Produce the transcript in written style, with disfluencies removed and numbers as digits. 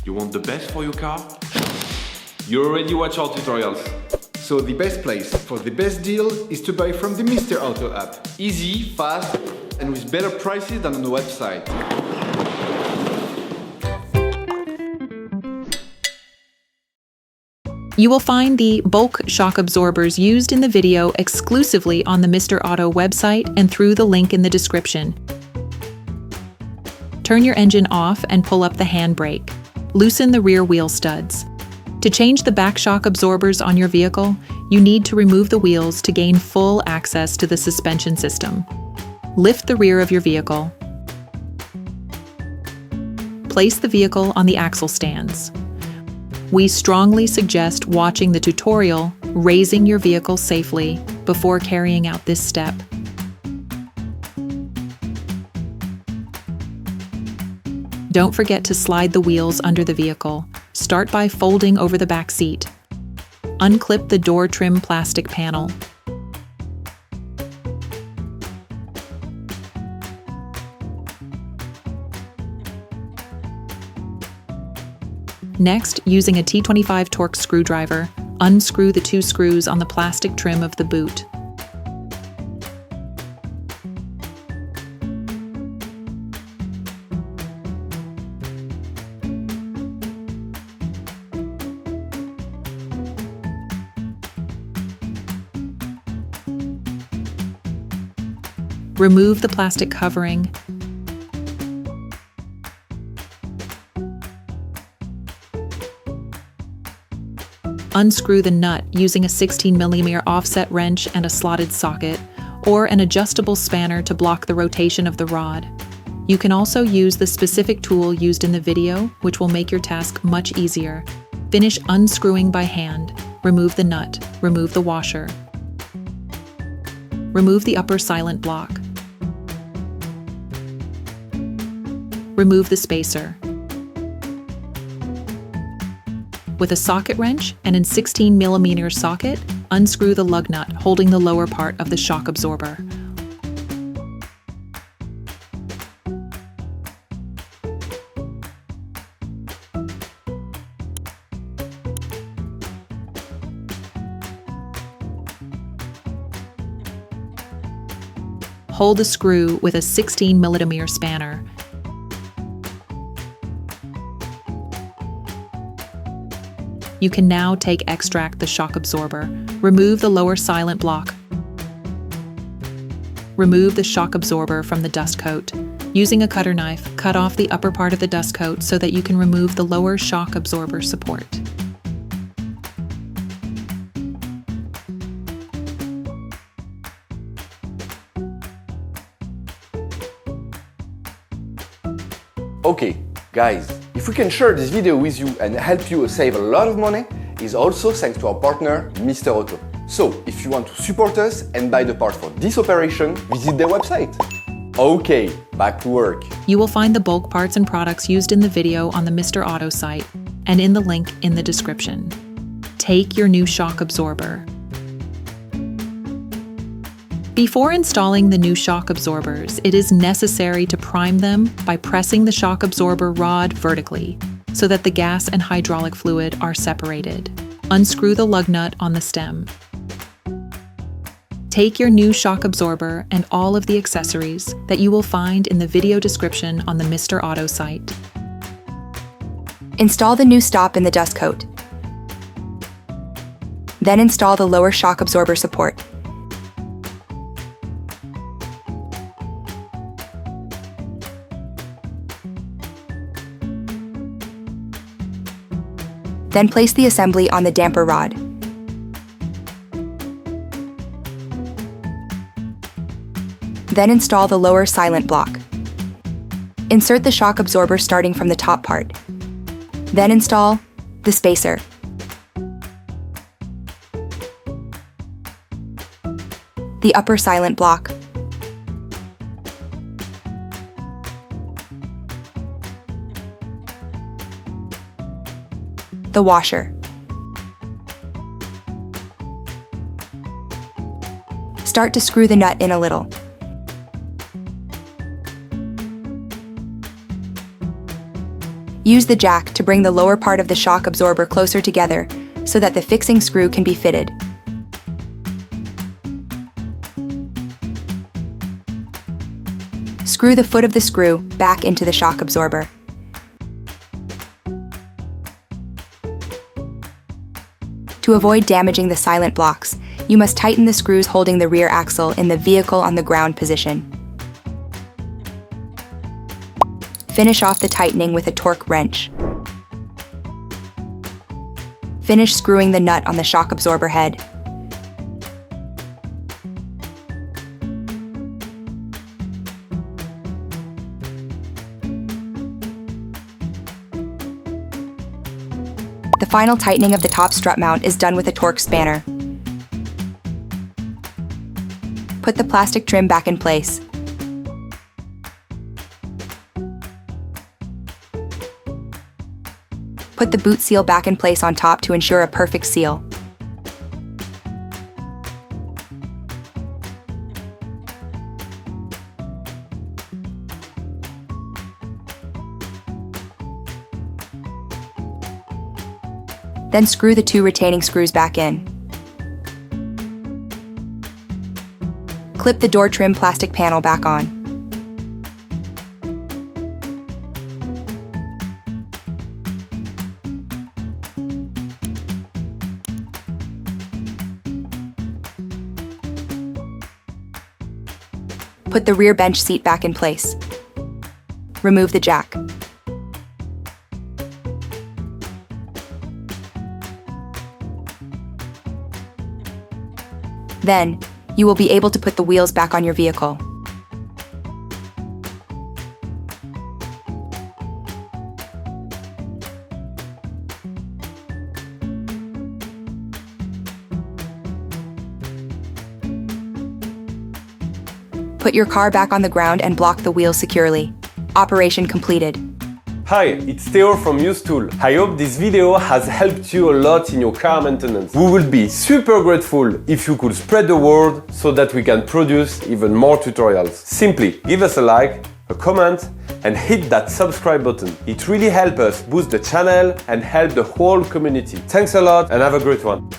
You want the best for your car? You already watch our tutorials. So the best place for the best deal is to buy from the Mr. Auto app. Easy, fast, and with better prices than on the website. You will find the bulk shock absorbers used in the video exclusively on the Mr. Auto website and through the link in the description. Turn your engine off and pull up the handbrake. Loosen the rear wheel studs. To change the back shock absorbers on your vehicle, you need to remove the wheels to gain full access to the suspension system. Lift the rear of your vehicle. Place the vehicle on the axle stands. We strongly suggest watching the tutorial, raising your vehicle safely, before carrying out this step. Don't forget to slide the wheels under the vehicle. Start by folding over the back seat. Unclip the door trim plastic panel. Next, using a T25 Torx screwdriver, unscrew the 2 screws on the plastic trim of the boot. Remove the plastic covering. Unscrew the nut using a 16mm offset wrench and a slotted socket, or an adjustable spanner to block the rotation of the rod. You can also use the specific tool used in the video, which will make your task much easier. Finish unscrewing by hand. Remove the nut. Remove the washer. Remove the upper silent block. Remove the spacer. With a socket wrench and a 16mm socket, unscrew the lug nut holding the lower part of the shock absorber. Hold the screw with a 16mm spanner. You can now extract the shock absorber. Remove the lower silent block. Remove the shock absorber from the dust coat. Using a cutter knife, cut off the upper part of the dust coat so that you can remove the lower shock absorber support. Okay, guys, if we can share this video with you and help you save a lot of money, is also thanks to our partner, Mr. Auto. So, if you want to support us and buy the part for this operation, visit their website. Okay, back to work. You will find the bulk parts and products used in the video on the Mr. Auto site and in the link in the description. Take your new shock absorber. Before installing the new shock absorbers, it is necessary to prime them by pressing the shock absorber rod vertically so that the gas and hydraulic fluid are separated. Unscrew the lug nut on the stem. Take your new shock absorber and all of the accessories that you will find in the video description on the Mr. Auto site. Install the new stop in the dust coat. Then install the lower shock absorber support. Then place the assembly on the damper rod. Then install the lower silent block. Insert the shock absorber starting from the top part. Then install the spacer. The upper silent block. The washer. Start to screw the nut in a little. Use the jack to bring the lower part of the shock absorber closer together so that the fixing screw can be fitted. Screw the foot of the screw back into the shock absorber. To avoid damaging the silent blocks, you must tighten the screws holding the rear axle in the vehicle on the ground position. Finish off the tightening with a torque wrench. Finish screwing the nut on the shock absorber head. The final tightening of the top strut mount is done with a Torx spanner. Put the plastic trim back in place. Put the boot seal back in place on top to ensure a perfect seal. Then screw the two retaining screws back in. Clip the door trim plastic panel back on. Put the rear bench seat back in place. Remove the jack. Then, you will be able to put the wheels back on your vehicle. Put your car back on the ground and block the wheels securely. Operation completed. Hi, it's Theo from Usetool. I hope this video has helped you a lot in your car maintenance. We will be super grateful if you could spread the word so that we can produce even more tutorials. Simply give us a like, a comment, and hit that subscribe button. It really helps us boost the channel and help the whole community. Thanks a lot and have a great one.